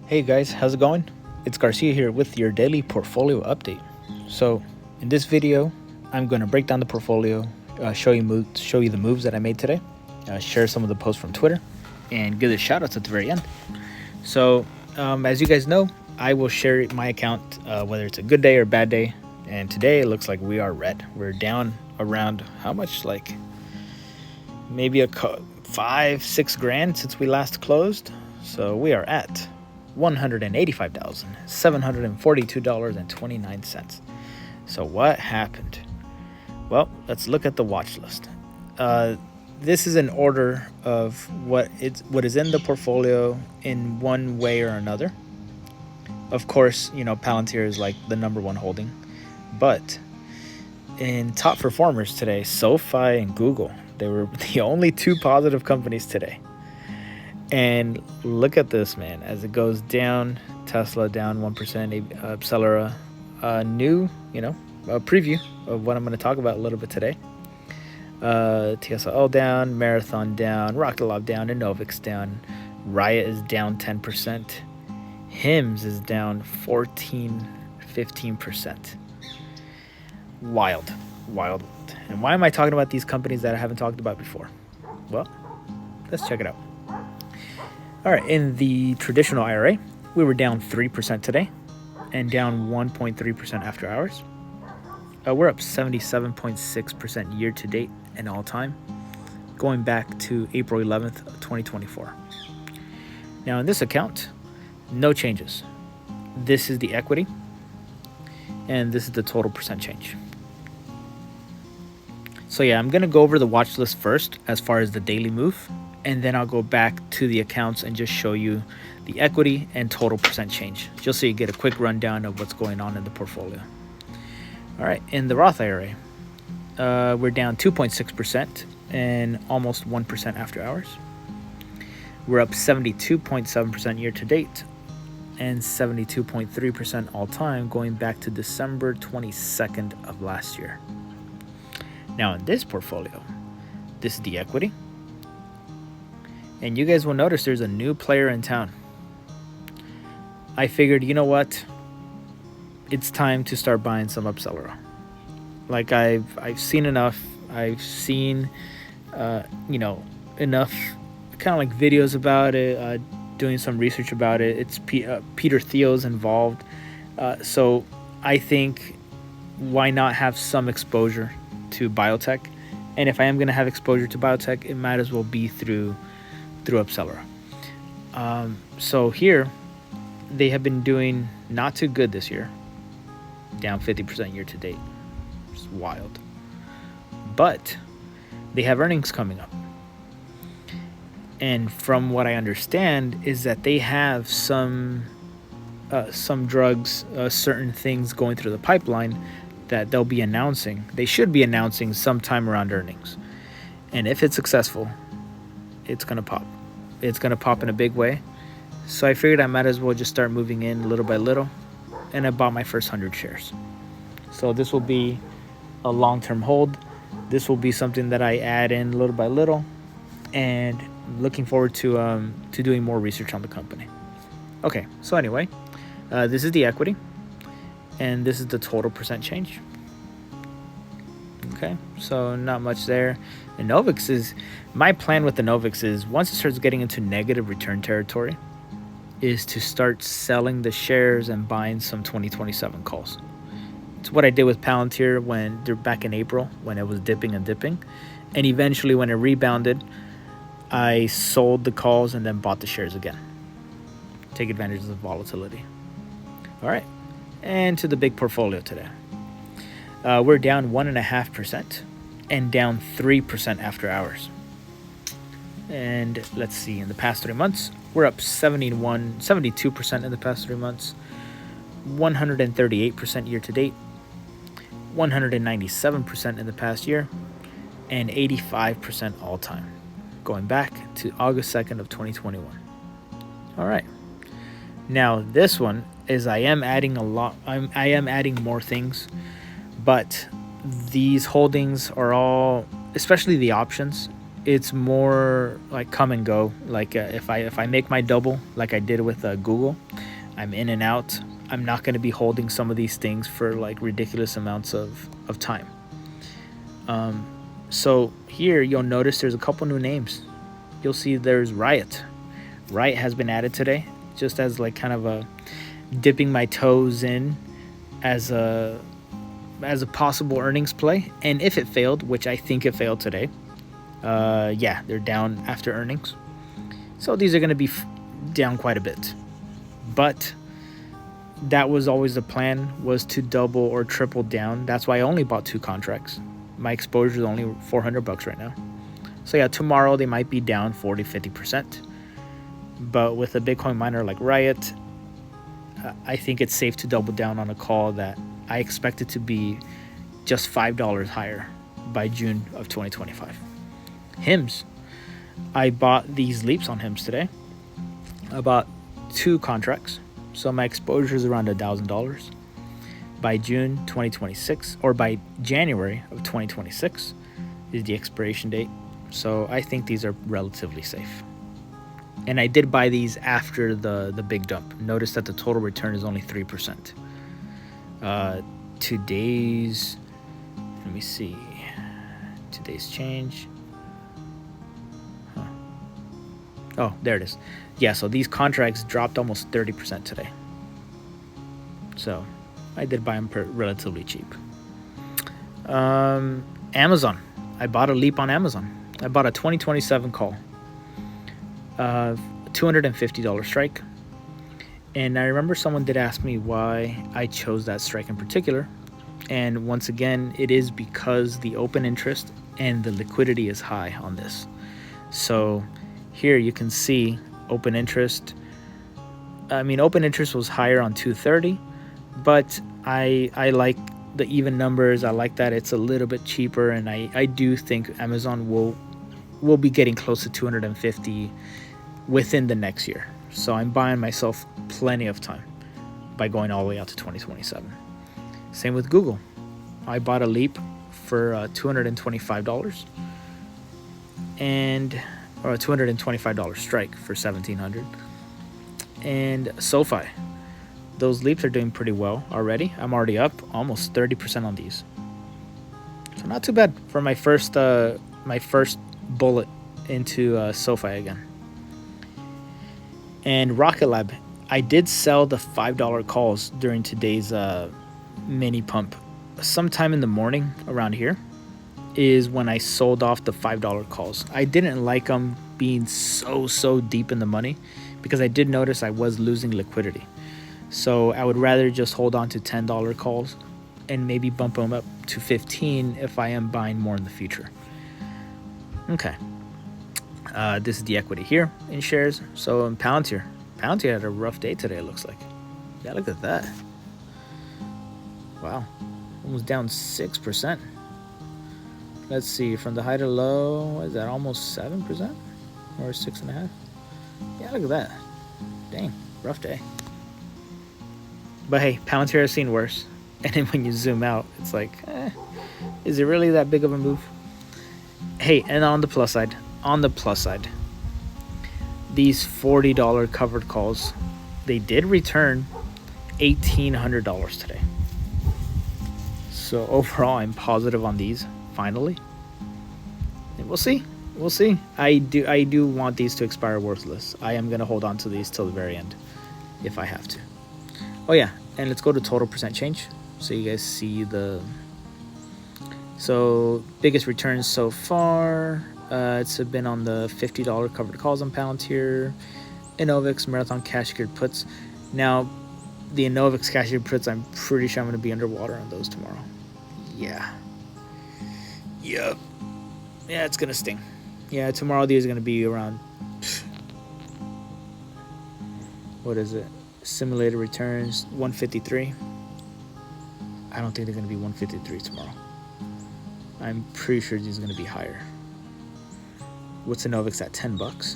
Hey guys, how's it going? It's Garcia here with your daily portfolio update. So in this video, I'm going to break down the portfolio, show you the moves that I made today, share some of the posts from Twitter, and give the shout outs at the very end. So as you guys know, I will share my account whether it's a good day or bad day. And today it looks like we are red. We're down around how much? Like maybe a 5-6 grand since we last closed. So we are at $185,742.29. So what happened? Well, let's look at the watch list. This is an order of what is in the portfolio in one way or another. Of course, Palantir is like the number one holding, but in top performers today, SOFI and Google, they were the only two positive companies today. And look at this, man, as it goes down. Tesla down 1%, Accelera, a preview of what I'm going to talk about a little bit today. TSL down, Marathon down, Rocket Lab down, Inovix down, Riot is down 10%, HIMS is down 15%. Wild. And why am I talking about these companies that I haven't talked about before? Well, let's check it out. All right, in the traditional IRA, we were down 3% today and down 1.3% after hours. We're up 77.6% year to date and all time, going back to April 11th, 2024. Now in this account, no changes. This is the equity, and this is the total percent change. So yeah, I'm gonna go over the watch list first as far as the daily move, and then I'll go back to the accounts and just show you the equity and total percent change, just so you get a quick rundown of what's going on in the portfolio. All right, in the Roth IRA, we're down 2.6% and almost 1% after hours. We're up 72.7% year to date and 72.3% all time, going back to December 22nd of last year. Now in this portfolio, this is the equity. And you guys will notice there's a new player in town. I figured, you know what? It's time to start buying some Accelera. Like I've seen enough. I've seen, enough kind of like videos about it, doing some research about it. It's Peter Thiel's involved. So I think why not have some exposure to biotech? And if I am going to have exposure to biotech, it might as well be through Accelera. So here, they have been doing not too good this year, down 50% year to date. It's wild. But they have earnings coming up. And from what I understand is that they have some drugs, certain things going through the pipeline that they'll be announcing. They should be announcing sometime around earnings. And if it's successful, it's going to pop. It's going to pop in a big way. So I figured I might as well just start moving in little by little. And I bought my first 100 shares. So this will be a long-term hold. This will be something that I add in little by little. And looking forward to doing more research on the company. Okay, so anyway, this is the equity. And this is the total percent change. Okay, so not much there. Inovix is, my plan with Inovix is once it starts getting into negative return territory, is to start selling the shares and buying some 2027 calls. It's what I did with Palantir when they're back in April, when it was dipping. And eventually when it rebounded, I sold the calls and then bought the shares again. Take advantage of the volatility. All right, and to the big portfolio today. We're down 1.5% and down 3% after hours. And let's see, in the past 3 months, we're up 72% in the past 3 months, 138% year to date, 197% in the past year, and 85% all time, going back to August 2nd of 2021. All right. Now this one is I am adding more things, but these holdings are all, especially the options, it's more like come and go. Like if I make my double like I did with Google, I'm in and out. I'm not going to be holding some of these things for like ridiculous amounts of time. So here you'll notice there's a couple new names. You'll see there's Riot. Riot has been added today, just as like kind of a dipping my toes in as a possible earnings play. And if it failed, which I think it failed today, yeah, they're down after earnings. So these are going to be down quite a bit. But that was always the plan, was to double or triple down. That's why I only bought 2 contracts. My exposure is only $400 right now. So yeah, tomorrow they might be down 40-50%. But with a Bitcoin miner like Riot, I think it's safe to double down on a call that I expect it to be just $5 higher by June of 2025. HIMS. I bought these leaps on HIMS today. I bought 2 contracts. So my exposure is around $1,000. By June 2026, or by January of 2026 is the expiration date. So I think these are relatively safe. And I did buy these after the big dump. Notice that the total return is only 3%. Today's, let me see, today's change. Oh, there it is. Yeah, so these contracts dropped almost 30% today. So I did buy them relatively cheap. Amazon. I bought a leap on Amazon. I bought a 2027 call. $250 strike. And I remember someone did ask me why I chose that strike in particular. And once again, it is because the open interest and the liquidity is high on this. So here you can see open interest. I mean, open interest was higher on 230. But I like the even numbers. I like that it's a little bit cheaper, and I do think Amazon will be getting close to 250 within the next year. So I'm buying myself plenty of time by going all the way out to 2027. Same with Google. I bought a leap for $225 or a $225 strike for $1,700. And SOFI. Those leaps are doing pretty well already. I'm already up almost 30% on these. So not too bad for my first bullet into SOFI again. And Rocket Lab, I did sell the $5 calls during today's mini pump. Sometime in the morning around here is when I sold off the $5 calls. I didn't like them being so deep in the money because I did notice I was losing liquidity. So I would rather just hold on to $10 calls and maybe bump them up to 15 if I am buying more in the future. Okay. This is the equity here in shares. So in Palantir had a rough day today, it looks like. Yeah, look at that. Wow. Almost down 6%. Let's see, from the high to low, what is that, almost 7% or 6.5%? Yeah, look at that. Dang, rough day. But hey, Palantir has seen worse. And then when you zoom out, it's like, is it really that big of a move? Hey, and on the plus side, these $40 covered calls, they did return $1,800 today. So overall, I'm positive on these, finally. And we'll see. I do want these to expire worthless. I am going to hold on to these till the very end if I have to. Oh yeah, and let's go to total percent change so you guys see the biggest returns so far. It's been on the $50 covered calls on Palantir, Inovix, Marathon cash secured puts. Now the Inovix cash secured puts, I'm pretty sure I'm going to be underwater on those tomorrow. Yeah, it's going to sting. Yeah, tomorrow these are going to be around, what is it? Simulated returns 153. I don't think they're going to be 153 tomorrow. I'm pretty sure these are going to be higher. What's Inovix at? $10?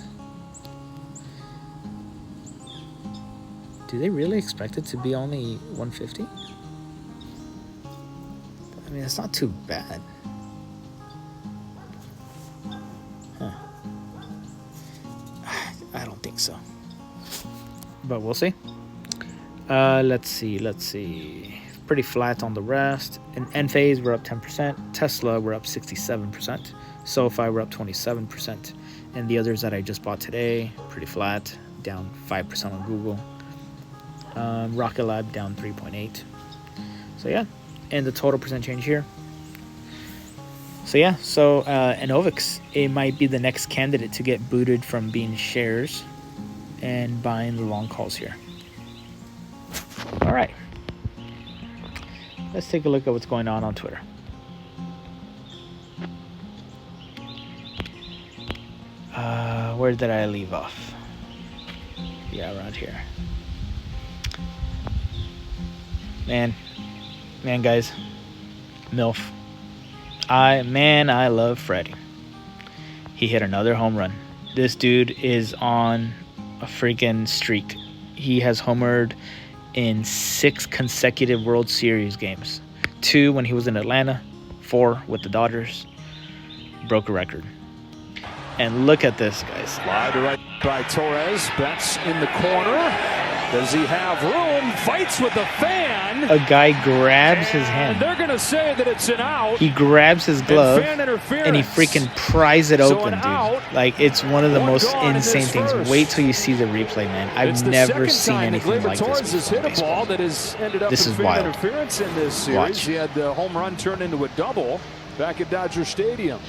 Do they really expect it to be only 150? I mean, it's not too bad. Huh. but we'll see. Let's see. Pretty flat on the rest. In Enphase, we're up 10%. Tesla, we're up 67%. SOFI, we're up 27%. And the others that I just bought today, pretty flat, down 5% on Google. Rocket Lab down 3.8. So yeah, and the total percent change here. So yeah, Inovix, it might be the next candidate to get booted from being shares and buying the long calls here. All right, let's take a look at what's going on Twitter. Where did I leave off? Yeah, around here. Man, guys, MILF. I love Freddie. He hit another home run. This dude is on a freaking streak. He has homered in 6 consecutive World Series games. 2 when he was in Atlanta, 4 with the Dodgers. Broke a record. And look at this, guys. Slide to right by Torres. Betts in the corner. Does he have room? Fights with the fan. A guy grabs his hand. They're going to say that it's an out. He grabs his glove and he freaking pries it open, dude. Like, it's one of the most insane things. Wait till you see the replay, man. I've never seen anything like this before in baseball. This is wild. Interference in this series. Watch. He had the home run turned into a double back at Dodger Stadium.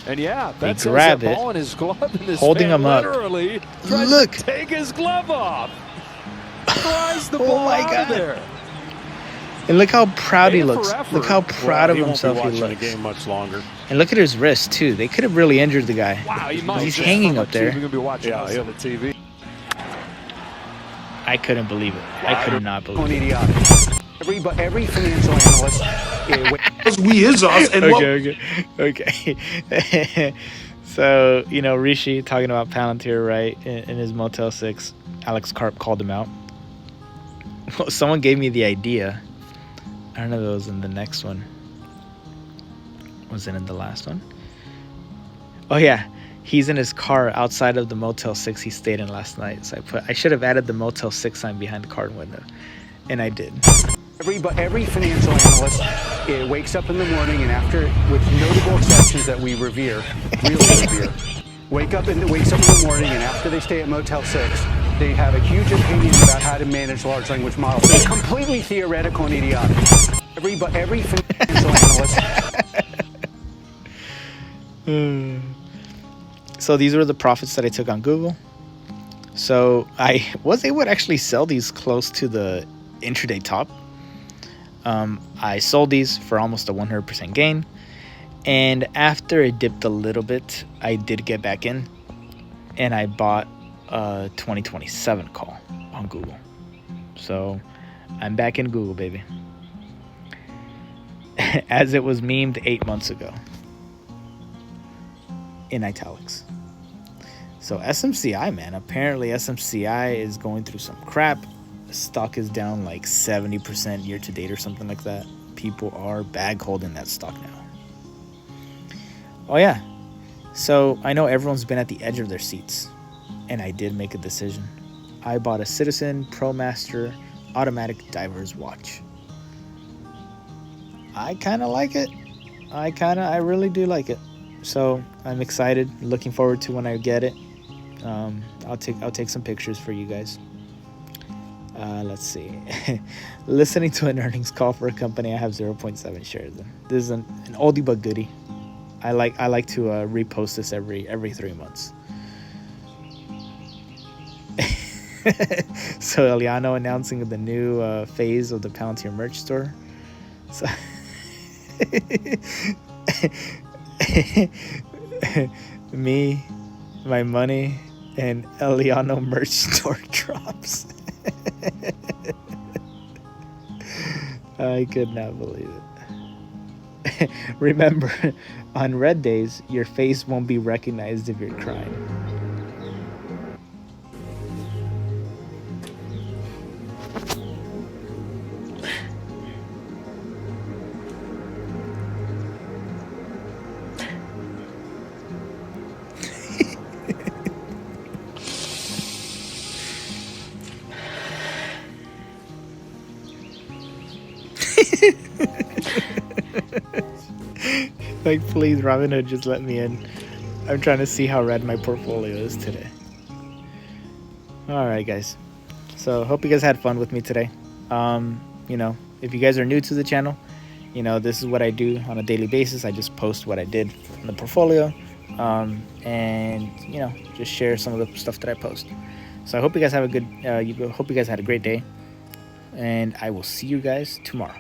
And yeah, they grab it, ball in his glove, and his holding him up. Look, to take his glove off. The ball oh my God! There. And look how proud he looks. Look how proud of himself he looks. The game much longer. And look at his wrist too. They could have really injured the guy. Wow, he's hanging up there. Be watching on the TV. I couldn't believe it. I could not believe it. Every financial analyst. Okay. So, you know, Rishi talking about Palantir, right? In his Motel 6, Alex Karp called him out. Well, someone gave me the idea. I don't know if it was in the next one. Was it in the last one? Oh yeah, he's in his car outside of the Motel 6 he stayed in last night. So I should have added the Motel 6 sign behind the car window, and I did. Every financial analyst wakes up in the morning, and after, with notable exceptions that we revere, really revere, wakes up in the morning, and after they stay at Motel 6, they have a huge opinion about how to manage large language models. It's completely theoretical and idiotic. Every financial analyst. So these were the profits that I took on Google. So I was able to actually sell these close to the intraday top. I sold these for almost a 100% gain. And after it dipped a little bit, I did get back in. And I bought a 2027 call on Google. So I'm back in Google, baby. As it was memed 8 months ago. In italics. So SMCI, man. Apparently SMCI is going through some crap. The stock is down like 70% year to date or something like that. People are bag holding that stock now. Oh yeah. So I know everyone's been at the edge of their seats. And I did make a decision. I bought a Citizen ProMaster automatic diver's watch. I kind of like it. I really do like it. So I'm excited, looking forward to when I get it. I'll take some pictures for you guys. Let's see. Listening to an earnings call for a company I have 0.7 shares in. This is an oldie but goodie. I like to repost this every 3 months. So Eliano announcing the new phase of the Palantir merch store. So me, my money, and Eliano merch store drops. I could not believe it. Remember, on red days, your face won't be recognized if you're crying. Like, please, Robinhood, just let me in. I'm trying to see how red my portfolio is today. All right, guys. So hope you guys had fun with me today. You know, if you guys are new to the channel, you know, this is what I do on a daily basis. I just post what I did in the portfolio, and you know, just share some of the stuff that I post. So I hope you guys have a good. Hope you guys had a great day, and I will see you guys tomorrow.